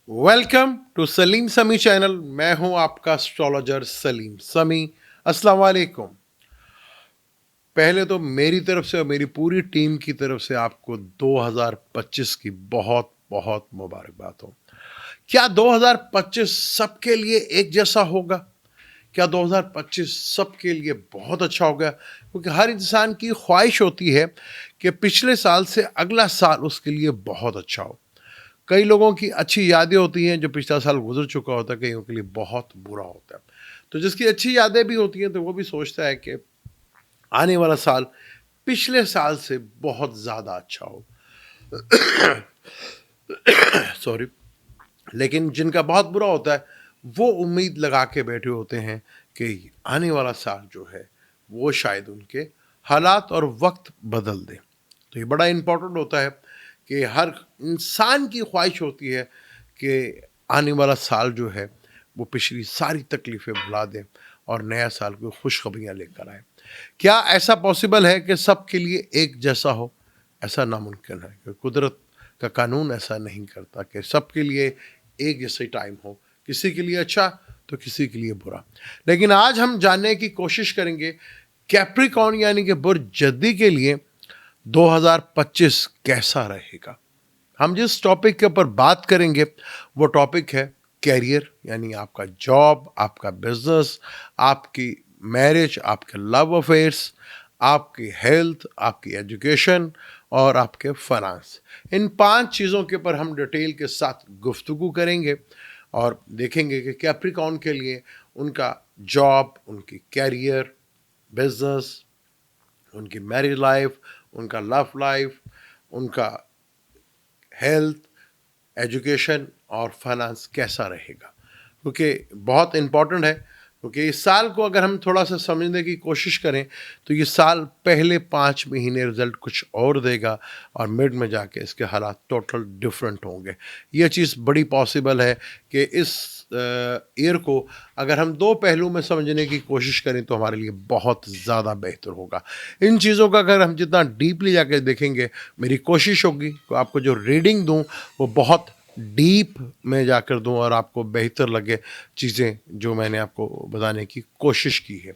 Welcome to Salim समी channel. मैं हूं आपका एस्ट्रोलॉजर सलीम समी। अस्सलाम वालेकुम। पहले तो मेरी तरफ से और मेरी पूरी टीम की तरफ से आपको 2025 की बहुत बहुत मुबारकबाद हो। क्या 2025 सबके लिए एक जैसा होगा? क्या 2025 सबके लिए बहुत अच्छा होगा? क्योंकि हर इंसान की ख्वाहिश होती है कि पिछले साल से अगला साल उसके लिए बहुत अच्छा हो। कई लोगों की अच्छी यादें होती हैं जो पिछला साल गुजर चुका होता है, कईयों के लिए बहुत बुरा होता है। तो जिसकी अच्छी यादें भी होती हैं तो वो भी सोचता है कि आने वाला साल पिछले साल से बहुत ज़्यादा अच्छा हो। सॉरी। लेकिन जिनका बहुत बुरा होता है वो उम्मीद लगा के बैठे होते हैं कि आने वाला साल जो है वो शायद उनके हालात और वक्त बदल दे। तो ये बड़ा इम्पोर्टेंट होता है कि हर इंसान की ख्वाहिश होती है कि आने वाला साल जो है वो पिछली सारी तकलीफ़ें भुला दे और नया साल कोई खुशखबरियाँ लेकर आए। क्या ऐसा पॉसिबल है कि सबके लिए एक जैसा हो? ऐसा नामुमकिन है कि कुदरत का कानून ऐसा नहीं करता कि सबके लिए एक जैसे टाइम हो, किसी के लिए अच्छा तो किसी के लिए बुरा। लेकिन आज हम जानने की कोशिश करेंगे कैप्रिकॉर्न यानी कि बुर्ज जद्दी के लिए 2025 कैसा रहेगा। हम जिस टॉपिक के ऊपर बात करेंगे वो टॉपिक है कैरियर, यानी आपका जॉब, आपका बिजनेस, आपकी मैरिज, आपके लव अफेयर्स, आपकी हेल्थ, आपकी एजुकेशन और आपके फाइनेंस। इन 5 चीज़ों के ऊपर हम डिटेल के साथ गुफ्तगू करेंगे और देखेंगे कि कैप्रिकॉर्न के लिए उनका जॉब, उनकी कैरियर, बिजनेस, उनकी मैरिज लाइफ, उनका लव लाइफ, उनका हेल्थ, एजुकेशन और फाइनेंस कैसा रहेगा। क्योंकि बहुत इम्पॉर्टेंट है, क्योंकि इस साल को अगर हम थोड़ा सा समझने की कोशिश करें तो ये साल पहले 5 महीने रिजल्ट कुछ और देगा और मिड में जाके इसके हालात टोटल डिफरेंट होंगे। ये चीज़ बड़ी पॉसिबल है कि इस ईयर को अगर हम दो पहलू में समझने की कोशिश करें तो हमारे लिए बहुत ज़्यादा बेहतर होगा। इन चीज़ों का अगर हम जितना डीपली जाके देखेंगे, मेरी कोशिश होगी कि आपको जो रीडिंग दूं वो बहुत डीप में जाकर दूं और आपको बेहतर लगे चीज़ें जो मैंने आपको बताने की कोशिश की है।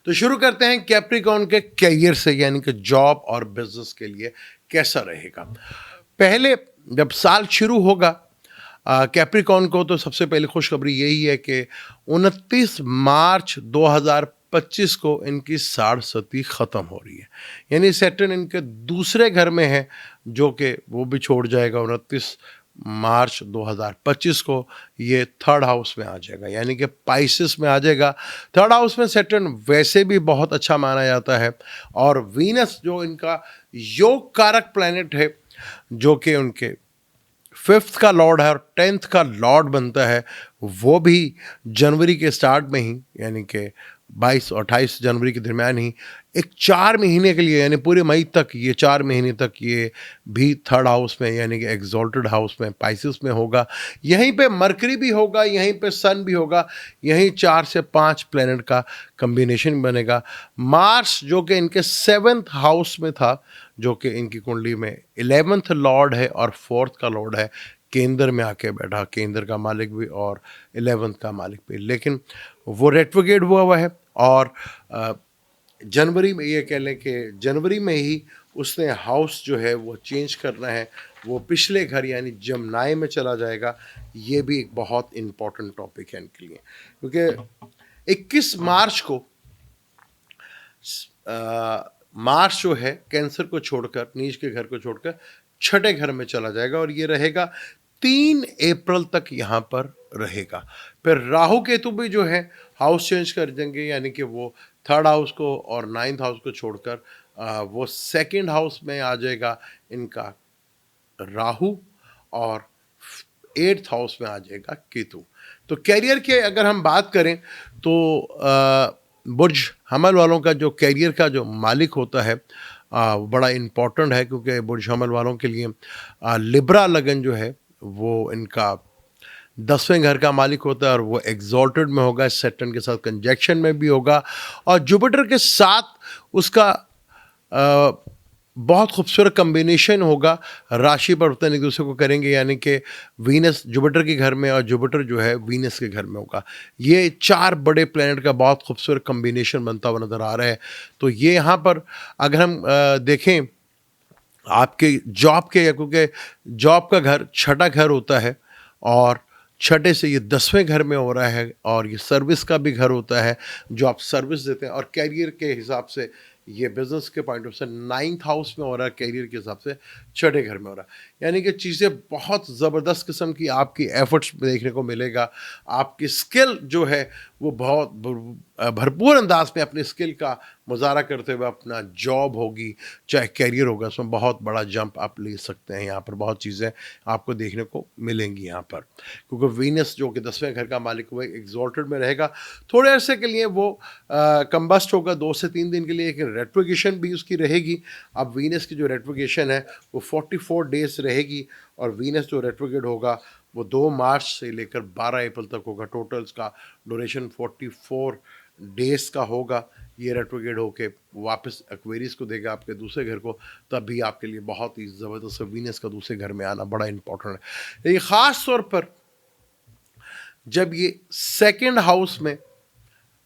तो शुरू करते हैं कैप्रिकॉर्न के कैरियर से, यानी कि जॉब और बिजनेस के लिए कैसा रहेगा। पहले जब साल शुरू होगा कैप्रिकॉर्न को, तो सबसे पहले खुशखबरी यही है कि 29 मार्च 2025 को इनकी साढ़सती ख़त्म हो रही है। यानी सैटर्न इनके दूसरे घर में है, जो कि वो भी छोड़ जाएगा 29 मार्च 2025 को। ये थर्ड हाउस में आ जाएगा, यानी कि पाइसिस में आ जाएगा। थर्ड हाउस में सैटर्न वैसे भी बहुत अच्छा माना जाता है और वीनस जो इनका योग कारक प्लैनेट है, जो कि उनके 5th का लॉर्ड है और 10th का लॉर्ड बनता है, वो भी जनवरी के स्टार्ट में ही, यानी कि 22 और 28 जनवरी के दरमियान ही एक 4 महीने के लिए, यानी पूरे मई तक, ये 4 महीने तक ये भी थर्ड हाउस में, यानी कि एग्जॉल्टेड हाउस में पाइसिस में होगा। यहीं पे मरकरी भी होगा, यहीं पे सन भी होगा, यहीं 4 से 5 प्लैनेट का कम्बिनेशन बनेगा। मार्स जो कि इनके 7th हाउस में था, जो कि इनकी कुंडली में 11th लॉर्ड है और 4th का लॉर्ड है, केंद्र में आके बैठा, केंद्र का मालिक भी और 11th का मालिक भी। लेकिन वो रेट्रोगेट हुआ है और जनवरी में, ये कह लें कि जनवरी में ही उसने हाउस जो है वो चेंज करना है, वो पिछले घर यानी जमनाई में चला जाएगा। ये भी एक बहुत इम्पॉर्टेंट टॉपिक है इनके लिए, क्योंकि 21 मार्च को मार्स जो है कैंसर को छोड़कर, नीच के घर को छोड़कर छठे घर में चला जाएगा और ये रहेगा 3 अप्रैल तक यहाँ पर रहेगा। फिर राहु केतु भी जो है हाउस चेंज कर देंगे, यानी कि वो थर्ड हाउस को और 9th हाउस को छोड़कर वो 2nd हाउस में आ जाएगा इनका राहु और 8th हाउस में आ जाएगा केतु। तो कैरियर के अगर हम बात करें तो बुर्ज हमल वालों का जो कैरियर का जो मालिक होता है वो बड़ा इम्पोर्टेंट है, क्योंकि बुर्ज हमल वालों के लिए लिब्रा लगन जो है वो इनका 10वें घर का मालिक होता है और वो एग्जॉल्टेड में होगा, सैटर्न के साथ कंजक्शन में भी होगा और जुपिटर के साथ उसका बहुत खूबसूरत कॉम्बिनेशन होगा, राशि परिवर्तन एक दूसरे को करेंगे, यानी कि वीनस जुपिटर के घर में और जुपिटर जो है वीनस के घर में होगा। ये 4 बड़े प्लैनेट का बहुत खूबसूरत कॉम्बिनेशन बनता हुआ नज़र आ रहा है। तो ये यहाँ पर अगर हम देखें आपके जॉब के, या क्योंकि जॉब का घर छठा घर होता है और छठे से ये 10वें घर में हो रहा है, और ये सर्विस का भी घर होता है जो आप सर्विस देते हैं, और कैरियर के हिसाब से ये बिजनेस के पॉइंट ऑफ से 9th हाउस में हो रहा है, कैरियर के हिसाब से छठे घर में हो रहा है। यानी कि चीज़ें बहुत ज़बरदस्त किस्म की आपकी एफर्ट्स देखने को मिलेगा। आपकी स्किल जो है वो बहुत भरपूर अंदाज में अपनी स्किल का मुजाहरा करते हुए अपना जॉब होगी चाहे कैरियर होगा, उसमें बहुत बड़ा जंप आप ले सकते हैं। यहाँ पर बहुत चीज़ें आपको देखने को मिलेंगी यहाँ पर, क्योंकि वीनस जो कि 10वें घर का मालिक हुआ एग्जॉल्टेड में रहेगा। थोड़े अरसे के लिए वो कंबस्ट होगा, 2 से 3 दिन के लिए, एक रेट्रोगेशन भी उसकी रहेगी। अब वीनस की जो रेट्रोगेशन है वो 44 डेज रहेगी, और वीनस जो रेट्रोगेट होगा वो 2 मार्च से लेकर 12 अप्रैल तक होगा। टोटल इसका ड्यूरेशन 44 डेज का होगा। ये रेट्रोगेट होके वापस एक्वेरियस को देगा आपके दूसरे घर को, तब भी आपके लिए बहुत ही ज़बरदस्त वीनस का दूसरे घर में आना बड़ा इंपॉर्टेंट है। ये ख़ास तौर पर जब ये सेकंड हाउस में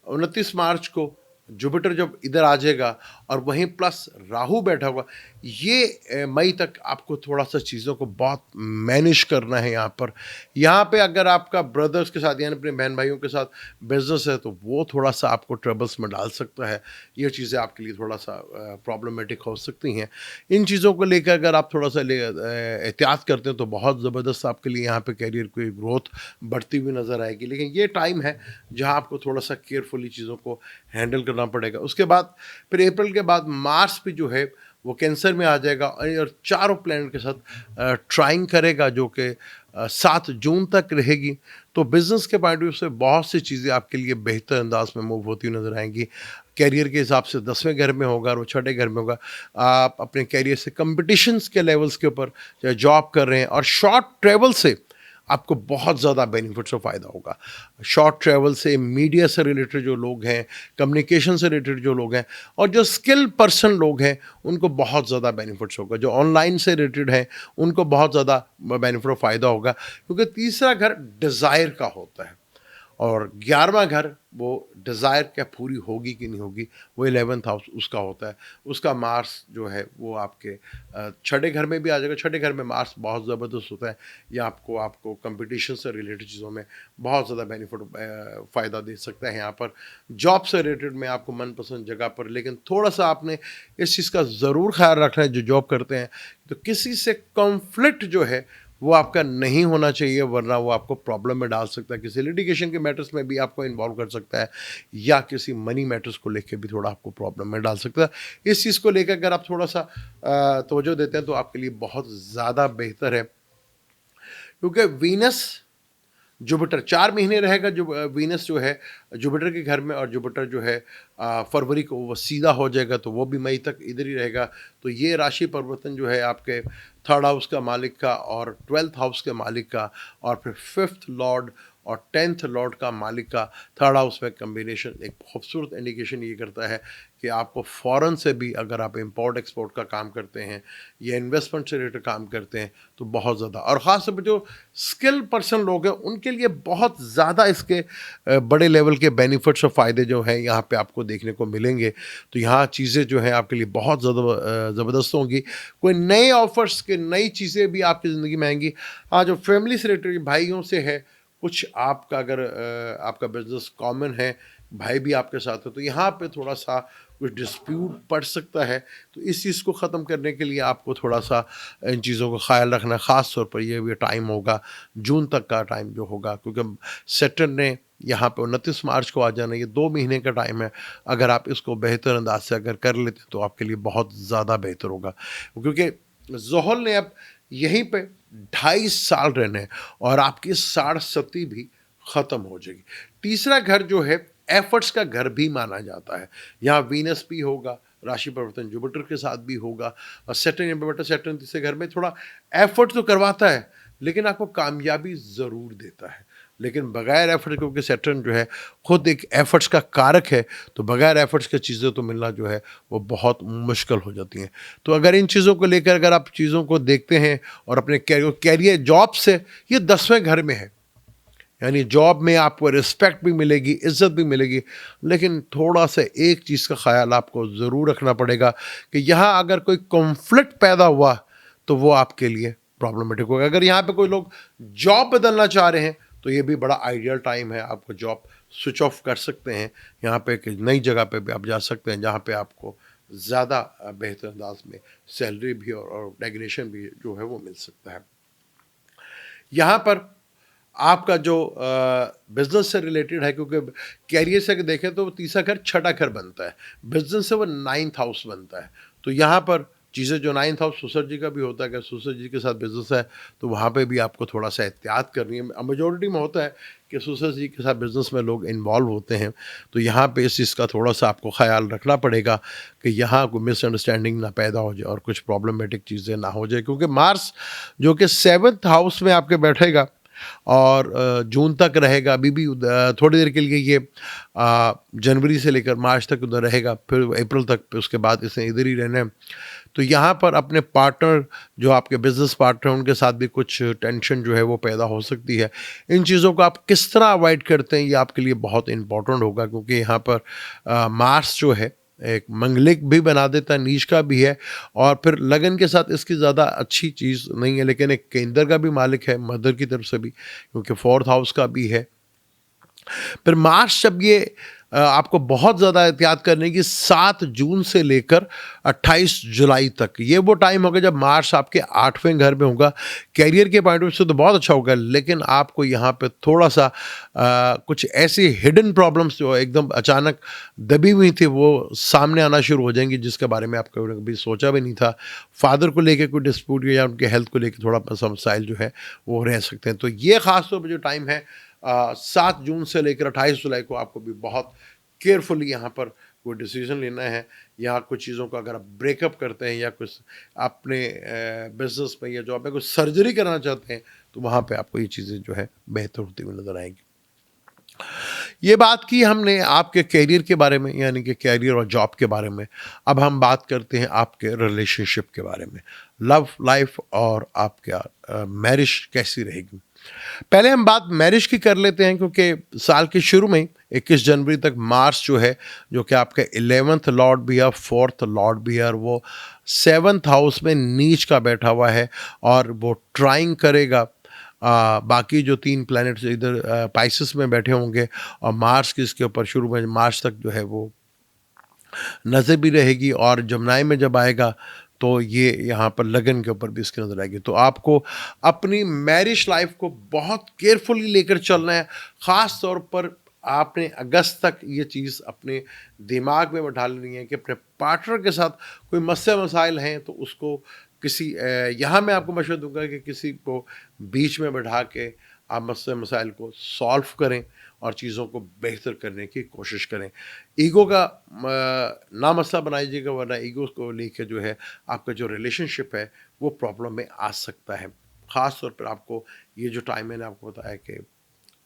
29 मार्च को जुपिटर जब इधर आ जाएगा, और वहीं प्लस राहु बैठा हुआ, ये मई तक आपको थोड़ा सा चीज़ों को बहुत मैनेज करना है यहाँ पर। यहाँ पे अगर आपका ब्रदर्स के साथ यानी अपने बहन भाइयों के साथ बिजनेस है, तो वो थोड़ा सा आपको ट्रबल्स में डाल सकता है। ये चीज़ें आपके लिए थोड़ा सा प्रॉब्लमेटिक हो सकती हैं। इन चीज़ों को लेकर अगर आप थोड़ा सा एहतियात करते हैं तो बहुत ज़बरदस्त आपके लिए यहाँ पे करियर की ग्रोथ बढ़ती हुई नज़र आएगी। लेकिन ये टाइम है जहाँ आपको थोड़ा सा केयरफुली चीज़ों को हैंडल करना पड़ेगा। उसके बाद फिर अप्रैल के बाद मार्च भी जो है वो कैंसर में आ जाएगा, और चारों प्लैनेट के साथ ट्राइंग करेगा, जो कि 7 जून तक रहेगी। तो बिज़नेस के पॉइंट ऑफ व्यू से बहुत सी चीज़ें आपके लिए बेहतर अंदाज में मूव होती हुई नज़र आएंगी। कैरियर के हिसाब से 10वें घर में होगा और वो छठे घर में होगा। आप अपने कैरियर से कंपटीशंस के लेवल्स के ऊपर चाहे जॉब कर रहे हैं, और शॉर्ट ट्रैवल से आपको बहुत ज़्यादा बेनिफिट्स और फ़ायदा होगा। शॉर्ट ट्रैवल से, मीडिया से रिलेटेड जो लोग हैं, कम्युनिकेशन से रिलेटेड जो लोग हैं, और जो स्किल पर्सन लोग हैं, उनको बहुत ज़्यादा बेनिफिट्स होगा। जो ऑनलाइन से रिलेटेड हैं उनको बहुत ज़्यादा बेनिफिट और फ़ायदा होगा, क्योंकि तीसरा घर डिज़ायर का होता है, और 11वां घर वो डिज़ायर क्या पूरी होगी कि नहीं होगी, वो 11th हाउस उसका होता है। उसका मार्स जो है वो आपके छठे घर में भी आ जाएगा। छठे घर में मार्स बहुत ज़बरदस्त होता है। ये आपको कंपटीशन से रिलेटेड चीज़ों में बहुत ज़्यादा बेनिफिट फ़ायदा दे सकता है। यहाँ पर जॉब से रिलेटेड में आपको मनपसंद जगह पर, लेकिन थोड़ा सा आपने इस चीज़ का ज़रूर ख्याल रखना है जो जॉब करते हैं, तो किसी से कॉन्फ्लिक्ट जो है वो आपका नहीं होना चाहिए, वरना वो आपको प्रॉब्लम में डाल सकता है। किसी लिटिगेशन के मैटर्स में भी आपको इन्वॉल्व कर सकता है, या किसी मनी मैटर्स को लेके भी थोड़ा आपको प्रॉब्लम में डाल सकता है। इस चीज़ को लेकर अगर आप थोड़ा सा तवज्जो देते हैं तो आपके लिए बहुत ज़्यादा बेहतर है, क्योंकि वीनस जुपिटर 4 महीने रहेगा। जो वीनस जो है जुपिटर के घर में, और जुपिटर जो है फरवरी को वो सीधा हो जाएगा, तो वो भी मई तक इधर ही रहेगा। तो ये राशि परिवर्तन जो है आपके 3rd हाउस का मालिक का और 12th हाउस के मालिक का, और फिर 5th लॉर्ड और 10th लॉर्ड का मालिक का 3rd हाउस में कम्बिनेशन एक खूबसूरत इंडिकेशन ये करता है कि आपको फ़ॉरेन से भी, अगर आप इंपोर्ट एक्सपोर्ट का काम करते हैं या इन्वेस्टमेंट से रिलेटेड काम करते हैं, तो बहुत ज़्यादा, और ख़ास तौर पर जो स्किल पर्सन लोग हैं उनके लिए बहुत ज़्यादा इसके बड़े लेवल के बेनिफिट्स और फ़ायदे जो हैं यहाँ पे आपको देखने को मिलेंगे। तो यहाँ चीज़ें जो हैं आपके लिए बहुत ज़्यादा ज़बरदस्त होंगी। कोई नए ऑफ़र्स के, नई चीज़ें भी आपकी ज़िंदगी में आएंगी। हाँ, जो फैमिली से रिलेटेड भाइयों से है कुछ, आपका अगर आपका बिज़नेस कॉमन है, भाई भी आपके साथ है, तो यहाँ पे थोड़ा सा कुछ डिस्प्यूट पड़ सकता है। तो इस चीज़ को ख़त्म करने के लिए आपको थोड़ा सा इन चीज़ों का ख्याल रखना है। ख़ास तौर पर ये भी टाइम होगा जून तक का टाइम जो होगा, क्योंकि सैटर्न ने यहाँ पे 29 मार्च को आ जाना, ये 2 महीने का टाइम है। अगर आप इसको बेहतर अंदाज से अगर कर लेते तो आपके लिए बहुत ज़्यादा बेहतर होगा, क्योंकि ज़ोहल ने अब यहीं पे 2.5 साल रहना है, और आपकी साढ़सती भी ख़त्म हो जाएगी। तीसरा घर जो है एफर्ट्स का घर भी माना जाता है। यहाँ वीनस भी होगा, राशि परिवर्तन जुपिटर के साथ भी होगा, और सैटर्न तीसरे घर में थोड़ा एफर्ट तो करवाता है, लेकिन आपको कामयाबी ज़रूर देता है। लेकिन बगैर एफर्ट, क्योंकि सैटर्न जो है खुद एक एफर्ट्स का कारक है, तो बगैर एफर्ट्स की चीज़ें तो मिलना जो है वो बहुत मुश्किल हो जाती हैं। तो अगर इन चीज़ों को लेकर अगर आप चीज़ों को देखते हैं और अपने कैरियर जॉब से, ये 10वें घर में है, यानी जॉब में आपको रिस्पेक्ट भी मिलेगी, इज़्ज़त भी मिलेगी, लेकिन थोड़ा-सा एक चीज़ का ख़्याल आपको ज़रूर रखना पड़ेगा कि यहाँ अगर कोई कॉन्फ्लिक्ट पैदा हुआ, तो वो आपके लिए प्रॉब्लमेटिक होगा। अगर यहाँ पे कोई लोग जॉब बदलना चाह रहे हैं, तो ये भी बड़ा आइडियल टाइम है, आपको जॉब स्विच ऑफ कर सकते हैं। यहाँ पे एक नई जगह पे भी आप जा सकते हैं, जहाँ पे आपको ज़्यादा बेहतर अंदाज में सैलरी भी और डेकोरेशन भी जो है वो मिल सकता है। यहाँ पर आपका जो बिज़नेस से रिलेटेड है, क्योंकि कैरियर से अगर देखें तो तीसरा घर छठा घर बनता है, बिज़नेस से वो 9th हाउस बनता है। तो यहाँ पर चीज़ें जो 9th हाउस सुसर जी का भी होता है, अगर सुसर जी के साथ बिज़नेस है तो वहाँ पे भी आपको थोड़ा-सा एहतियात करनी है। मेजॉरिटी में होता है कि सुसर जी के साथ बिज़नेस में लोग इन्वॉल्व होते हैं, तो यहाँ पे इस चीज़ का थोड़ा-सा आपको ख़्याल रखना पड़ेगा कि यहाँ कोई मिसअंडरस्टैंडिंग ना पैदा हो जाए और कुछ प्रॉब्लमेटिक चीज़ें ना हो जाए, क्योंकि मार्स जो कि 7th हाउस में आपके बैठेगा और जून तक रहेगा। अभी भी थोड़ी देर के लिए ये जनवरी से लेकर मार्च तक उधर रहेगा, फिर अप्रैल तक, फिर उसके बाद इसे इधर ही रहना है। तो यहाँ पर अपने पार्टनर, जो आपके बिजनेस पार्टनर हैं, उनके साथ भी कुछ टेंशन जो है वो पैदा हो सकती है। इन चीज़ों को आप किस तरह अवॉइड करते हैं, ये आपके लिए बहुत इंपॉर्टेंट होगा, क्योंकि यहाँ पर मार्स जो है एक मंगलिक भी बना देता है, नीच का भी है, और फिर लगन के साथ इसकी ज़्यादा अच्छी चीज़ नहीं है, लेकिन एक केंद्र का भी मालिक है, मदर की तरफ से भी, क्योंकि 4th हाउस का भी है। फिर मार्च जब ये आपको बहुत ज़्यादा एहतियात करने की 7 जून से लेकर 28 जुलाई तक, ये वो टाइम होगा जब मार्च आपके 8वें घर में होगा। कैरियर के पॉइंट ऑफ व्यू से तो बहुत अच्छा होगा, लेकिन आपको यहाँ पे थोड़ा-सा कुछ ऐसी हिडन प्रॉब्लम्स जो एकदम अचानक दबी हुई थी, वो सामने आना शुरू हो जाएँगी, जिसके बारे में आपने कभी सोचा भी नहीं था। फादर को लेके कोई डिस्प्यूट या उनके हेल्थ को लेके थोड़ा सा मसाइल जो है वो रह सकते हैं। तो ये ख़ास तौर पे जो टाइम है 7 जून से लेकर 28 जुलाई को, आपको भी बहुत केयरफुली यहाँ पर कोई डिसीजन लेना है, या कुछ चीज़ों को अगर आप ब्रेकअप करते हैं या कुछ अपने बिजनेस में या जॉब में कुछ सर्जरी कराना चाहते हैं, तो वहाँ पे आपको ये चीज़ें जो है बेहतर होती हुई नज़र आएंगी। ये बात की हमने आपके कैरियर के बारे में, यानी कि कैरियर और जॉब के बारे में। अब हम बात करते हैं आपके रिलेशनशिप के बारे में, लव लाइफ और आपका मैरिज कैसी रहेगी। पहले हम बात मैरिज की कर लेते हैं, क्योंकि साल के शुरू में 21 जनवरी तक मार्स जो है, जो कि आपका 11th लॉर्ड भी है, 4th लॉर्ड भी है, और वो 7th हाउस में नीच का बैठा हुआ है, और वो ट्राइंग करेगा बाकी जो 3 प्लैनेट्स इधर पाइसेस में बैठे होंगे, और मार्स की इसके ऊपर शुरू में मार्च तक जो है वो नज़र भी रहेगी, और जमनाई में जब आएगा तो ये यहाँ पर लगन के ऊपर भी इसकी नज़र आएगी। तो आपको अपनी मैरिज लाइफ को बहुत केयरफुली लेकर चलना है। ख़ास तौर पर आपने अगस्त तक ये चीज़ अपने दिमाग में बैठा लेनी है कि अपने पार्टनर के साथ कोई मसले मसाइल हैं तो उसको किसी यहाँ मैं आपको मशवरा दूंगा कि किसी को बीच में बैठा के आप मसले मसाइल को सॉल्व करें और चीज़ों को बेहतर करने की कोशिश करें। ईगो का ना मसला बनाइएगा, वरना ईगो को लेकर जो है आपका जो रिलेशनशिप है वो प्रॉब्लम में आ सकता है। ख़ास तौर पर आपको ये जो टाइम मैंने आपको बताया कि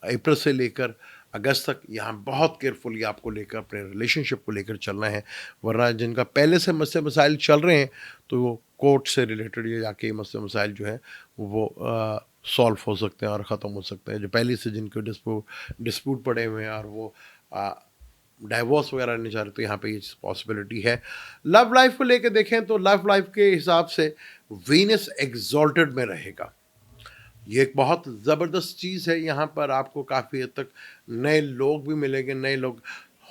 अप्रैल से लेकर अगस्त तक, यहाँ बहुत केयरफुली आपको लेकर अपने रिलेशनशिप को लेकर चलना है, वरना जिनका पहले से मसले मसाइल चल रहे हैं तो वो कोर्ट से रिलेटेड ये जाके मसले मसाइल जो है वो सॉल्व हो सकते हैं और ख़त्म हो सकते हैं। जो पहले से जिनके डिस्प्यूट पड़े हुए हैं और वो डाइवोर्स वगैरह नहीं चाह रहे, तो यहाँ पे ये पॉसिबिलिटी है। लव लाइफ को लेकर देखें तो लव लाइफ के हिसाब से वीनस एग्जॉल्टेड में रहेगा। ये एक बहुत ज़बरदस्त चीज़ है। यहाँ पर आपको काफ़ी हद तक नए लोग भी मिलेंगे। नए लोग,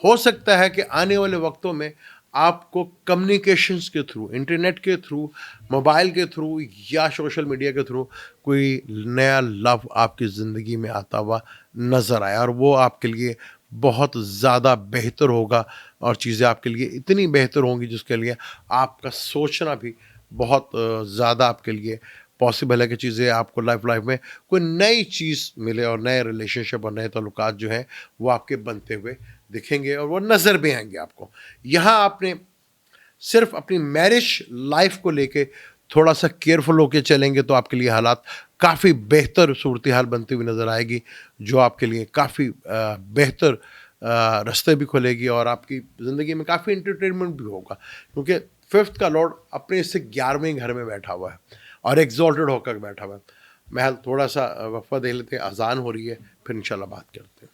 हो सकता है कि आने वाले वक्तों में आपको कम्युनिकेशंस के थ्रू, इंटरनेट के थ्रू, मोबाइल के थ्रू या सोशल मीडिया के थ्रू कोई नया लव आपकी ज़िंदगी में आता हुआ नज़र आए, और वो आपके लिए बहुत ज़्यादा बेहतर होगा, और चीज़ें आपके लिए इतनी बेहतर होंगी जिसके लिए आपका सोचना भी बहुत ज़्यादा आपके लिए पॉसिबल है कि चीज़ें आपको लाइफ में कोई नई चीज़ मिले, और नए रिलेशनशिप और नए ताल्लुकात जो हैं वो आपके बनते हुए दिखेंगे और वो नज़र भी आएंगे आपको। यहाँ आपने सिर्फ अपनी मैरिज लाइफ को लेके थोड़ा सा केयरफुल होकर चलेंगे तो आपके लिए हालात काफ़ी बेहतर सूरत हाल बनती हुई नज़र आएगी, जो आपके लिए काफ़ी बेहतर रास्ते भी खोलेगी और आपकी ज़िंदगी में काफ़ी एंटरटेनमेंट भी होगा, क्योंकि फिफ्थ का लॉर्ड अपने इससे 11वें घर में बैठा हुआ है और एग्जॉल्टेड होकर बैठा हुआ है। महल थोड़ा सा वक्फा दे लेते हैं, अजान हो रही है, फिर इंशाल्लाह बात करते हैं।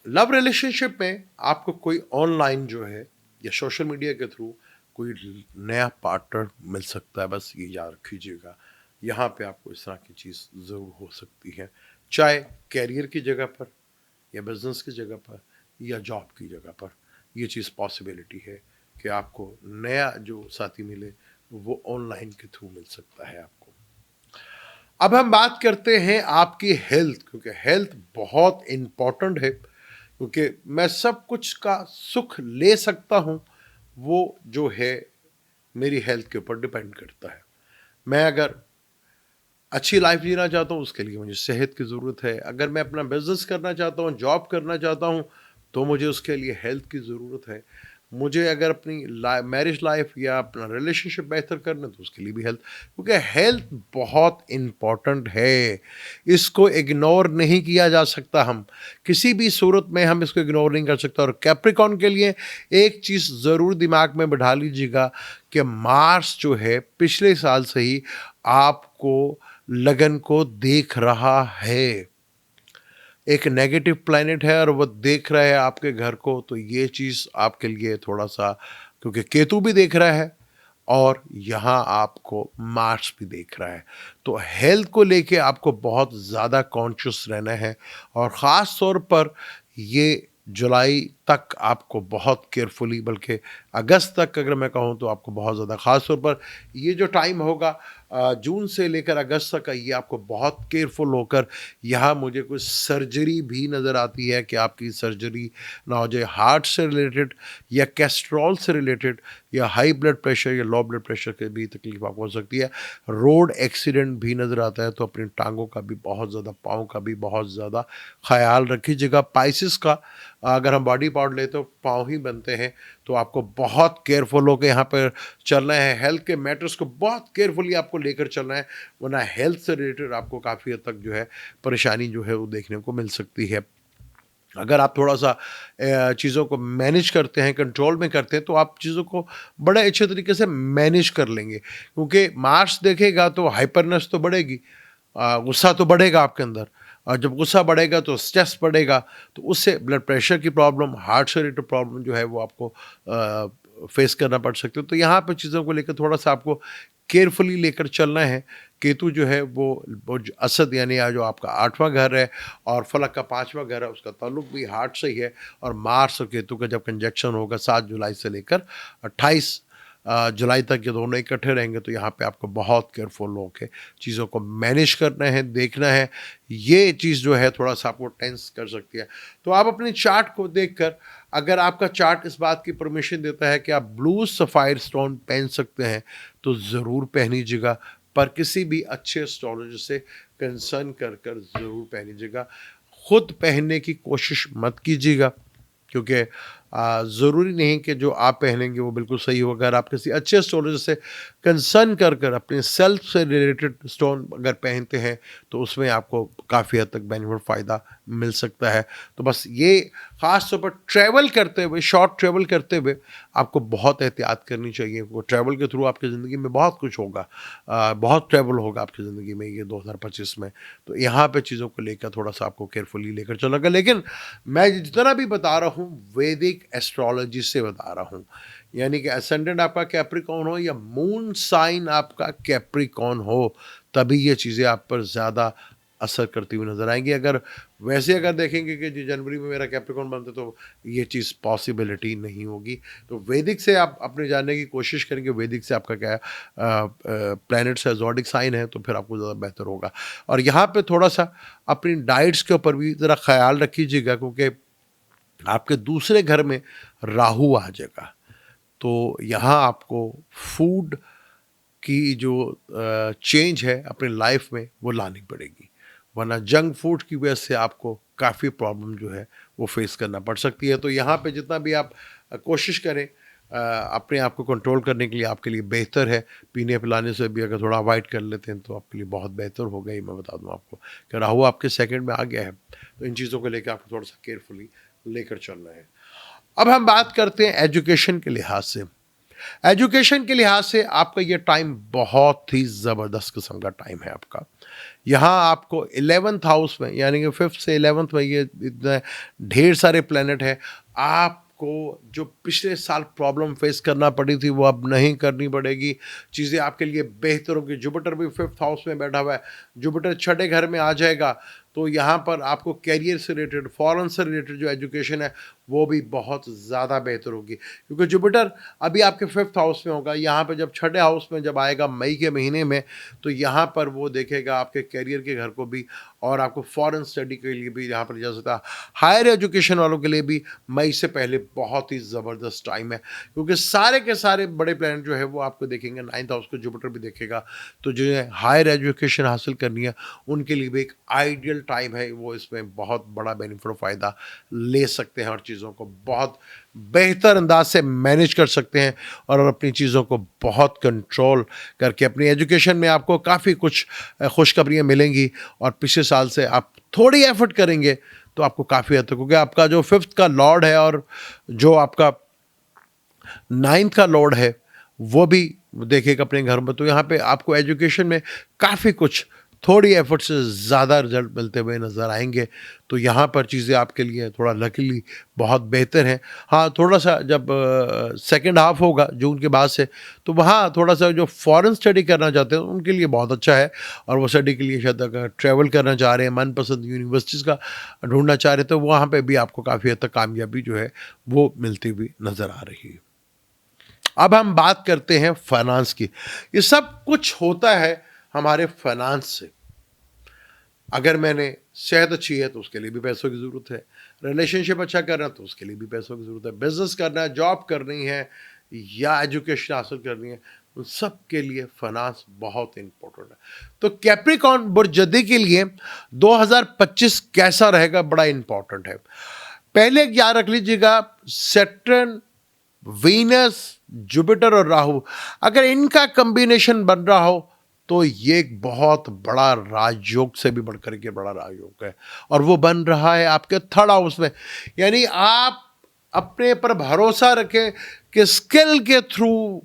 लव रिलेशनशिप में आपको कोई ऑनलाइन जो है या सोशल मीडिया के थ्रू कोई नया पार्टनर मिल सकता है, बस ये याद रखिएगा। यहाँ पे आपको इस तरह की चीज़ ज़रूर हो सकती है, चाहे कैरियर की जगह पर या बिजनेस की जगह पर या जॉब की जगह पर। ये चीज़ पॉसिबिलिटी है कि आपको नया जो साथी मिले वो ऑनलाइन के थ्रू मिल सकता है आपको। अब हम बात करते हैं आपकी हेल्थ, क्योंकि हेल्थ बहुत इम्पॉर्टेंट है, क्योंकि मैं सब कुछ का सुख ले सकता हूँ, वो जो है मेरी हेल्थ के ऊपर डिपेंड करता है। मैं अगर अच्छी लाइफ जीना चाहता हूँ, उसके लिए मुझे सेहत की ज़रूरत है। अगर मैं अपना बिज़नेस करना चाहता हूँ, जॉब करना चाहता हूँ, तो मुझे उसके लिए हेल्थ की ज़रूरत है। मुझे अगर अपनी मैरिज लाइफ या अपना रिलेशनशिप बेहतर करना है, तो उसके लिए भी हेल्थ, क्योंकि हेल्थ बहुत इम्पॉर्टेंट है। इसको इग्नोर नहीं किया जा सकता, हम किसी भी सूरत में हम इसको इग्नोर नहीं कर सकते। और कैप्रिकॉर्न के लिए एक चीज़ ज़रूर दिमाग में बिठा लीजिएगा कि मार्स जो है पिछले साल से ही आपको लगन को देख रहा है। एक नेगेटिव प्लैनेट है और वो देख रहा है आपके घर को, तो ये चीज़ आपके लिए थोड़ा-सा, क्योंकि केतु भी देख रहा है और यहाँ आपको मार्स भी देख रहा है। तो हेल्थ को लेके आपको बहुत ज़्यादा कॉन्शियस रहना है और ख़ास तौर पर ये जुलाई तक आपको बहुत केयरफुली, बल्कि अगस्त तक अगर मैं कहूँ तो आपको बहुत ज़्यादा, ख़ास तौर पर ये जो टाइम होगा जून से लेकर अगस्त तक का, ये आपको बहुत केयरफुल होकर, यहाँ मुझे कुछ सर्जरी भी नज़र आती है कि आपकी सर्जरी ना हो जाए हार्ट से रिलेटेड या कैस्ट्रॉल से रिलेटेड या हाई ब्लड प्रेशर या लो ब्लड प्रेशर की भी तकलीफ आपको हो सकती है। रोड एक्सीडेंट भी नज़र आता है, तो अपनी टांगों का भी बहुत ज़्यादा, पाँव का भी बहुत ज़्यादा ख्याल रखिएगा। पाइसिस का अगर हम बॉडी पार्ट लेते तो पाँव ही बनते हैं, तो आपको बहुत केयरफुल होकर यहाँ पर चलना है। हेल्थ के मैटर्स को बहुत केयरफुली आपको लेकर चलना है, वरना हेल्थ से रिलेटेड आपको काफ़ी हद तक जो है परेशानी जो है वो देखने को मिल सकती है। अगर आप थोड़ा-सा चीज़ों को मैनेज करते हैं, कंट्रोल में करते हैं, तो आप चीज़ों को बड़े अच्छे तरीके से मैनेज कर लेंगे। क्योंकि मार्स देखेगा तो हाइपरनेस तो बढ़ेगी, गुस्सा तो बढ़ेगा आपके अंदर, और जब गुस्सा बढ़ेगा तो स्ट्रेस बढ़ेगा, तो उससे ब्लड प्रेशर की प्रॉब्लम, हार्ट से रिलेटेड प्रॉब्लम जो है वो आपको फेस करना पड़ सकती है। तो यहाँ पे चीज़ों को लेकर थोड़ा-सा आपको केयरफुली लेकर चलना है। केतु जो है वो जो असद यानी जो आपका 8वां घर है और फलक का 5वां घर है, उसका ताल्लुक भी हार्ट से ही है। और मार्स और केतु का जब कंजक्शन होगा 7 जुलाई से लेकर 28 जुलाई तक, ये दोनों इकट्ठे रहेंगे, तो यहाँ पे आपको बहुत केयरफुल होके चीज़ों को मैनेज करना है, देखना है। ये चीज़ जो है थोड़ा-सा आपको टेंस कर सकती है। तो आप अपने चार्ट को देखकर, अगर आपका चार्ट इस बात की परमिशन देता है कि आप ब्लू सफ़ायर स्टोन पहन सकते हैं, तो ज़रूर पहनीजिएगा, पर किसी भी अच्छे एस्ट्रोलॉजर से कंसर्न कर ज़रूर पहनीजिएगा। खुद पहनने की कोशिश मत कीजिएगा, क्योंकि ज़रूरी नहीं कि जो आप पहनेंगे वो बिल्कुल सही हो। अगर आप किसी अच्छे एस्ट्रोलॉजर से कंसर्न कर अपने सेल्फ से रिलेटेड स्टोन अगर पहनते हैं, तो उसमें आपको काफ़ी हद तक बेनिफिट फ़ायदा मिल सकता है। तो बस ये ख़ास तौर पर ट्रैवल करते हुए, शॉर्ट ट्रैवल करते हुए आपको बहुत एहतियात करनी चाहिए। वो ट्रैवल के थ्रू आपकी ज़िंदगी में बहुत कुछ होगा, बहुत ट्रैवल होगा आपकी ज़िंदगी में ये 2025 में। तो यहाँ पे चीज़ों को लेकर थोड़ा-सा आपको केयरफुली लेकर चलना होगा। लेकिन मैं जितना भी बता रहा हूँ, वैदिक एस्ट्रोलॉजी से बता रहा हूँ, यानी कि असेंडेंट आपका कैप्रिकॉर्न हो या मून साइन आपका कैप्रिकॉर्न हो, तभी ये चीज़ें आप पर ज़्यादा असर करती हुई नज़र आएँगी। अगर वैसे अगर देखेंगे कि जी जनवरी में मेरा कैप्रिकॉर्न बनता है, तो ये चीज़ पॉसिबिलिटी नहीं होगी। तो वैदिक से आप अपने जानने की कोशिश करेंगे, वैदिक से आपका क्या है प्लैनेट्स है, ज़ोडिक साइन है, तो फिर आपको ज़्यादा बेहतर होगा। और यहाँ पे थोड़ा-सा अपनी डाइट्स के ऊपर भी ज़रा ख़्याल रखिएगा, क्योंकि आपके दूसरे घर में राहु आ जाएगा। तो यहाँ आपको फूड की जो चेंज है अपनी लाइफ में वो लानी पड़ेगी, वरना जंक फूड की वजह से आपको काफ़ी प्रॉब्लम जो है वो फेस करना पड़ सकती है। तो यहाँ पे जितना भी आप कोशिश करें, अपने आप को कंट्रोल करने के लिए आपके लिए बेहतर है। पीने पिलाने से भी अगर थोड़ा अवॉइड कर लेते हैं तो आपके लिए बहुत बेहतर होगा। ये मैं बता दूँ आपको कि राहु आपके सेकंड में आ गया है, तो इन चीज़ों को लेकर आपको थोड़ा सा केयरफुली लेकर चलना है। अब हम बात करते हैं एजुकेशन के लिहाज से। एजुकेशन के लिहाज से आपका ये टाइम बहुत ही ज़बरदस्त किस्म का टाइम है आपका। यहाँ आपको 11th हाउस में, यानी कि 5th से 11th में ये इतने ढेर सारे प्लैनेट है। आपको जो पिछले साल प्रॉब्लम फेस करना पड़ी थी वो अब नहीं करनी पड़ेगी। चीज़ें आपके लिए बेहतर होंगी। जुपिटर भी 5th हाउस में बैठा हुआ है, जुपिटर छठे घर में आ जाएगा, तो यहाँ पर आपको कैरियर से रिलेटेड, फॉरेन से रिलेटेड जो एजुकेशन है वो भी बहुत ज़्यादा बेहतर होगी, क्योंकि जुपिटर अभी आपके 5th हाउस में होगा। यहाँ पे जब छठे हाउस में जब आएगा मई के महीने में, तो यहाँ पर वो देखेगा आपके कैरियर के घर को भी, और आपको फॉरेन स्टडी के लिए भी यहाँ पर जा सकता है। हायर एजुकेशन वालों के लिए भी मई से पहले बहुत ही ज़बरदस्त टाइम है, क्योंकि सारे के सारे बड़े प्लैनेट जो है वो आपको देखेंगे। 9th हाउस को जुपिटर भी देखेगा, तो जो हायर एजुकेशन हासिल करनी है उनके लिए भी एक आइडियल टाइम है। वो इसमें बहुत बड़ा बेनिफिट और फ़ायदा ले सकते हैं और चीज़ों को बहुत बेहतर अंदाज से मैनेज कर सकते हैं, और अपनी चीज़ों को बहुत कंट्रोल करके अपनी एजुकेशन में आपको काफ़ी कुछ खुशखबरियाँ मिलेंगी। और पिछले साल से आप थोड़ी एफर्ट करेंगे तो आपको काफ़ी हद तक, क्योंकि आपका जो 5th का लॉर्ड है और जो आपका 9th का लॉर्ड है वो भी देखेगा अपने घर में, तो यहाँ पे आपको एजुकेशन में काफ़ी कुछ थोड़ी एफर्ट से ज़्यादा रिजल्ट मिलते हुए नज़र आएंगे। तो यहाँ पर चीज़ें आपके लिए थोड़ा लकीली बहुत बेहतर हैं। हाँ, थोड़ा सा जब सेकंड हाफ होगा जून के बाद से, तो वहाँ थोड़ा सा जो फॉरेन स्टडी करना चाहते हैं उनके लिए बहुत अच्छा है, और वो स्टडी के लिए शायद अगर ट्रैवल करना चाह रहे हैं, मनपसंद यूनिवर्सिटीज़ का ढूंढना चाह रहे हैं, तो वहाँ पर भी आपको काफ़ी हद तक कामयाबी जो है वो मिलती हुई नज़र आ रही है। अब हम बात करते हैं फाइनेंस की। ये सब कुछ होता है हमारे फाइनेंस से। अगर मैंने सेहत अच्छी है तो उसके लिए भी पैसों की ज़रूरत है, रिलेशनशिप अच्छा करना है तो उसके लिए भी पैसों की ज़रूरत है, बिजनेस करना है, जॉब करनी है या एजुकेशन हासिल करनी है, उन सब के लिए फाइनेंस बहुत इंपॉर्टेंट है। तो कैप्रिकॉर्न बुर्जदी के लिए 2025 कैसा रहेगा बड़ा इंपॉर्टेंट है। पहले याद रख लीजिएगा, सैटर्न, वीनस, जुपिटर और राहु, अगर इनका कॉम्बिनेशन बन रहा हो तो ये एक बहुत बड़ा राजयोग से भी बढ़कर के बड़ा राजयोग है, और वो बन रहा है आपके 3rd हाउस में। यानी आप अपने पर भरोसा रखें कि स्किल के थ्रू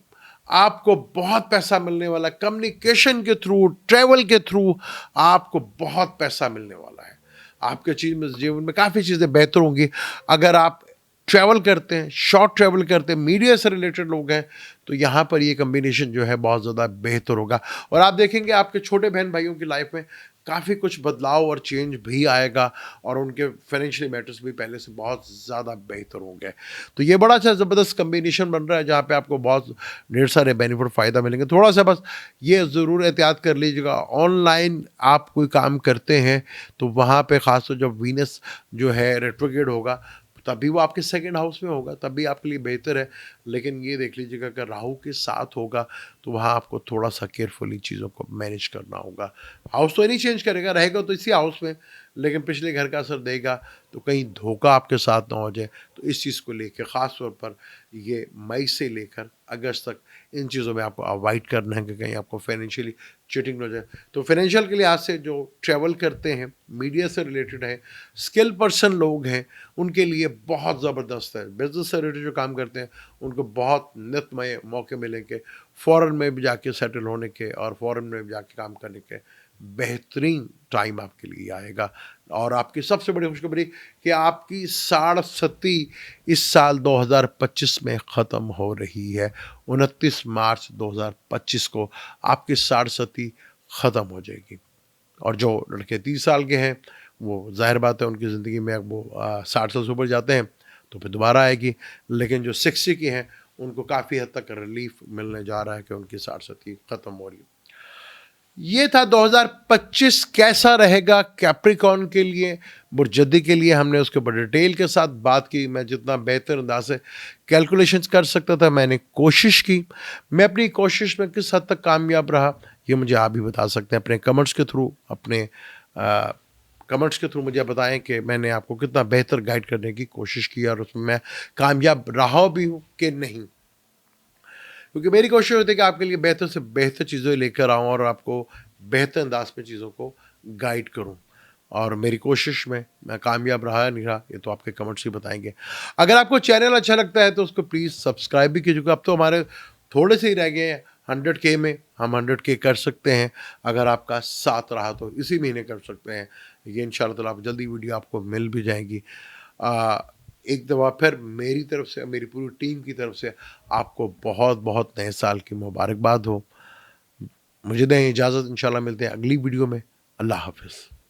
आपको बहुत पैसा मिलने वाला है, कम्युनिकेशन के थ्रू, ट्रैवल के थ्रू आपको बहुत पैसा मिलने वाला है। आपके जीवन में काफ़ी चीज़ें बेहतर होंगी। अगर आप ट्रैवल करते हैं, शॉर्ट ट्रैवल करते हैं, मीडिया से रिलेटेड लोग हैं, तो यहाँ पर ये कम्बिनेशन जो है बहुत ज़्यादा बेहतर होगा। और आप देखेंगे आपके छोटे बहन भाइयों की लाइफ में काफ़ी कुछ बदलाव और चेंज भी आएगा, और उनके फाइनेंशियली मैटर्स भी पहले से बहुत ज़्यादा बेहतर होंगे। तो ये बड़ा अच्छा ज़बरदस्त कम्बिनेशन बन रहा है, जहाँ पे आपको बहुत ढेर सारे बेनिफिट फ़ायदा मिलेंगे। थोड़ा सा बस ये ज़रूर एहतियात कर लीजिएगा, ऑनलाइन आप कोई काम करते हैं तो वहाँ पे ख़ासतौर जब वीनस जो है रेट्रोग्रेड होगा, तभी वो आपके 2nd हाउस में होगा, तब भी आपके लिए बेहतर है। लेकिन ये देख लीजिएगा अगर राहु के साथ होगा तो वहाँ आपको थोड़ा सा केयरफुली चीज़ों को मैनेज करना होगा। हाउस तो नहीं चेंज करेगा, रहेगा तो इसी हाउस में, लेकिन पिछले घर का असर देगा, तो कहीं धोखा आपके साथ ना हो जाए। तो इस चीज़ को लेकर ख़ास तौर पर ये मई से लेकर अगस्त तक इन चीज़ों में आपको अवॉइड करना है कि कहीं आपको फाइनेंशियली चीटिंग ना हो जाए। तो फाइनेंशियल के लिहाज से जो ट्रैवल करते हैं, मीडिया से रिलेटेड है, स्किल पर्सन लोग हैं, उनके लिए बहुत ज़बरदस्त है। बिजनेस से रिलेटेड जो काम करते हैं उनको बहुत नित्यमय मौके मिलेंगे फ़ॉरेन में भी जाके सेटल होने के, और फ़ॉरेन में भी जाके काम करने के। बेहतरीन टाइम आपके लिए आएगा। और आपकी सबसे बड़ी खुशखबरी कि आपकी साढ़सती इस साल 2025 में ख़त्म हो रही है। 29 मार्च 2025 को आपकी साढ़सती ख़त्म हो जाएगी। और जो लड़के 30 साल के हैं वो ज़ाहिर बात है उनकी ज़िंदगी में वो 60 साल से ऊपर जाते हैं तो फिर दोबारा आएगी। लेकिन जो 60 के हैं उनको काफ़ी हद तक रिलीफ मिलने जा रहा है कि उनकी साढ़सती ख़त्म हो रही है। ये था 2025 कैसा रहेगा कैप्रिकॉर्न के लिए, बुर्जदी के लिए। हमने उसके ऊपर डिटेल के साथ बात की। मैं जितना बेहतर अंदाज से कैलकुलेशंस कर सकता था मैंने कोशिश की। मैं अपनी कोशिश में किस हद तक कामयाब रहा ये मुझे आप भी बता सकते हैं अपने कमेंट्स के थ्रू। अपने कमेंट्स के थ्रू मुझे बताएं कि मैंने आपको कितना बेहतर गाइड करने की कोशिश की और उसमें मैं कामयाब रहा भी हूँ कि नहीं। क्योंकि मेरी कोशिश होती है कि आपके लिए बेहतर से बेहतर चीज़ें लेकर आऊँ और आपको बेहतर अंदाज़ में चीज़ों को गाइड करूँ। और मेरी कोशिश में मैं कामयाब रहा या नहीं रहा, ये तो आपके कमेंट्स ही बताएँगे। अगर आपको चैनल अच्छा लगता है तो उसको प्लीज़ सब्सक्राइब भी कीजिए, अब तो हमारे थोड़े से ही रह गए हैं 100 के में, हम 100 के कर सकते हैं। अगर आपका साथ रहा तो इसी महीने कर सकते हैं। ये इंशाअल्लाह ताला जल्दी वीडियो आपको मिल भी जाएगी। अ, एक दफ़ा फिर मेरी तरफ से, मेरी पूरी टीम की तरफ से आपको बहुत-बहुत नए साल की मुबारकबाद हो। मुझे दें इजाज़त, इंशाअल्लाह मिलते हैं अगली वीडियो में। अल्लाह हाफ़िज़।